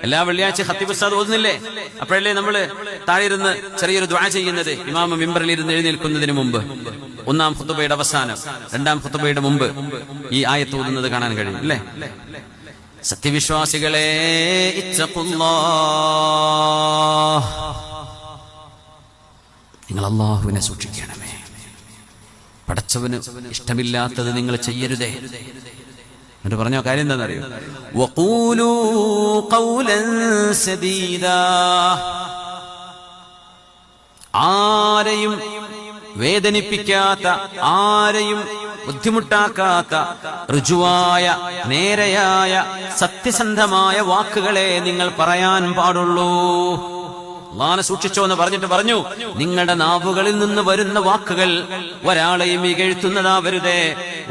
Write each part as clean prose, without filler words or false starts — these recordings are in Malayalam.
എല്ലാ വെള്ളിയാഴ്ച ഖത്തീബ് ഉസ്താദ് ഓതുന്നില്ലേ? അപ്പോഴല്ലേ നമ്മള് താഴെ ഇരുന്ന് ചെറിയൊരു ദുആ ചെയ്യുന്നത്? ഇമാം മിമ്പറിൽ ഇരുന്ന് എഴുന്നേൽക്കുന്നതിന് മുമ്പ്, ഒന്നാം ഖുതുബയുടെ അവസാനം, രണ്ടാം ഖുതുബയുടെ മുമ്പ് ഈ ആയത്ത് ഓതുന്നത് കാണാൻ കഴിയും അല്ലേ? സത്യവിശ്വാസികളെ, ഇത്തഖുല്ലാഹ്, നിങ്ങൾ അല്ലാഹുവിനെ സൂക്ഷിക്കണമേ. പടച്ചവന് ഇഷ്ടമില്ലാത്തത് നിങ്ങൾ ചെയ്യരുതേ. എന്നിട്ട് പറഞ്ഞ കാര്യം എന്താണെന്നറിയോ? വഖൂലൂ ഖൗലൻ സദീദാ, ആരെയും വേദനിപ്പിക്കാത്ത, ആരെയും ബുദ്ധിമുട്ടാക്കാത്ത ഋജുവായ, നേരെയായ, സത്യസന്ധമായ വാക്കുകളെ നിങ്ങൾ പറയാൻ പാടുള്ളൂ. അല്ലാഹുവിനെ സൂക്ഷിച്ചോ എന്ന് പറഞ്ഞിട്ട് പറഞ്ഞു, നിങ്ങളുടെ നാവുകളിൽ നിന്ന് വരുന്ന വാക്കുകൾ ഒരാളെയും ഇകഴ്ത്തുന്നതാവരുതേ,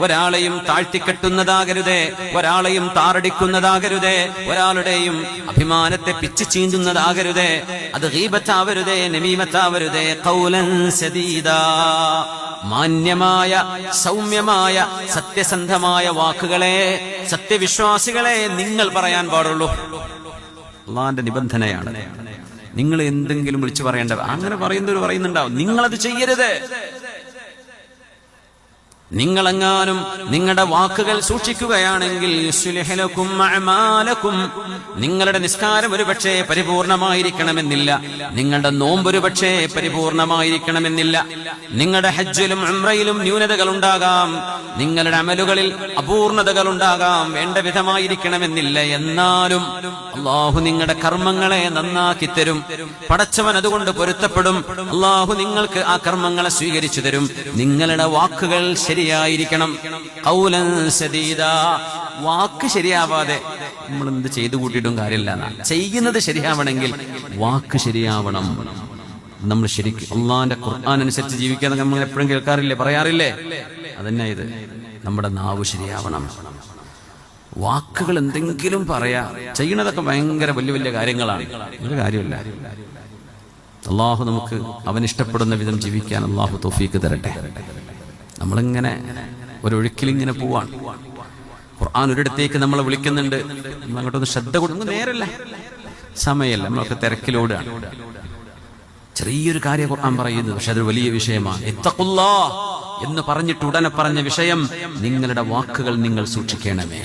ഒരാളെയും താഴ്ത്തിക്കെട്ടുന്നതാകരുതേ, ഒരാളെയും താറടിക്കുന്നതാകരുതേ, ഒരാളുടെയും അഭിമാനത്തെ പിച്ചു ചീന്തുന്നതാകരുതേ, അത് ഗീബത്താവരുതേ, നമീമത്താവരുതേ. ഖൗലൻ സദീദാ, മാന്യമായ, സൗമ്യമായ, സത്യസന്ധമായ വാക്കുകളെ സത്യവിശ്വാസികളെ നിങ്ങൾ പറയാൻ പാടുള്ളൂ. അല്ലാഹുവിന്റെ നിബന്ധനയാണ്. നിങ്ങൾ എന്തെങ്കിലും വിളിച്ചു പറയേണ്ടത്, അങ്ങനെ പറയുന്നുണ്ടാവും, നിങ്ങളത് ചെയ്യരുത്. നിങ്ങളെങ്ങാനും നിങ്ങളുടെ വാക്കുകൾ സൂക്ഷിക്കുകയാണെങ്കിൽ യുസ്ലിഹ് ലക്കും അഅമാലക്കും, നിങ്ങളുടെ നിസ്കാരം ഒരുപക്ഷേ പരിപൂർണമായിരിക്കണമെന്നില്ല, നിങ്ങളുടെ നോമ്പ് ഒരുപക്ഷേ പരിപൂർണമായിരിക്കണമെന്നില്ല, നിങ്ങളുടെ ഹജ്ജിലും ഉംറയിലും ന്യൂനതകൾ ഉണ്ടാകാം, നിങ്ങളുടെ അമലുകളിൽ അപൂർണതകൾ ഉണ്ടാകാം, വേണ്ട വിധമായിരിക്കണമെന്നില്ല. എന്നാലും അല്ലാഹു നിങ്ങളുടെ കർമ്മങ്ങളെ നന്നാക്കി തരും. പടച്ചവൻ അതുകൊണ്ട് പൊരുത്തപ്പെടും. അല്ലാഹു നിങ്ങൾക്ക് ആ കർമ്മങ്ങളെ സ്വീകരിച്ചു തരും. നിങ്ങളുടെ വാക്കുകൾ ശരിയായിരിക്കണം. ഖൗലൻ സദീദാ, വാക്ക് ശരിയാവാതെ നമ്മൾ എന്ത് ചെയ്തു കൂട്ടിയിട്ടും കാര്യമില്ല. ചെയ്യുന്നത് ശരിയാവണമെങ്കിൽ വാക്ക് ശരിയാവണം. നമ്മൾ ശരിക്കും അള്ളാന്റെ ഖുർആൻ അനുസരിച്ച് ജീവിക്കാതെ നമ്മൾ എപ്പോഴും കേൾക്കാറില്ലേ, പറയാറില്ലേ? അതന്നെ ഇത്. നമ്മുടെ നാവ് ശരിയാവണം. വാക്കുകൾ എന്തെങ്കിലും പറയാ, ചെയ്യുന്നതൊക്കെ ഭയങ്കര വലിയ വലിയ കാര്യങ്ങളാണ്, ഒരു കാര്യമില്ല. അള്ളാഹു നമുക്ക് അവനിഷ്ടപ്പെടുന്ന വിധം ജീവിക്കാൻ അള്ളാഹു തൗഫീക്ക് തരട്ടെ. നമ്മളിങ്ങനെ ഒരൊഴുക്കിലിങ്ങനെ പോവാണ്. ഖുർആൻ ഒരിടത്തേക്ക് നമ്മളെ വിളിക്കുന്നുണ്ട്, അങ്ങോട്ടൊന്ന് ശ്രദ്ധ കൊടുക്കുന്നത് നേരല്ല, സമയമല്ല, നമ്മളൊക്കെ തിരക്കിലോടാണ്. ചെറിയൊരു കാര്യം ഖുർആൻ പറയുന്നത്, പക്ഷെ അതൊരു വലിയ വിഷയമാണ്. ഇത്തഖുല്ലാഹ് എന്ന് പറഞ്ഞിട്ട് ഉടനെ പറഞ്ഞ വിഷയം, നിങ്ങളുടെ വാക്കുകൾ നിങ്ങൾ സൂക്ഷിക്കണമേ.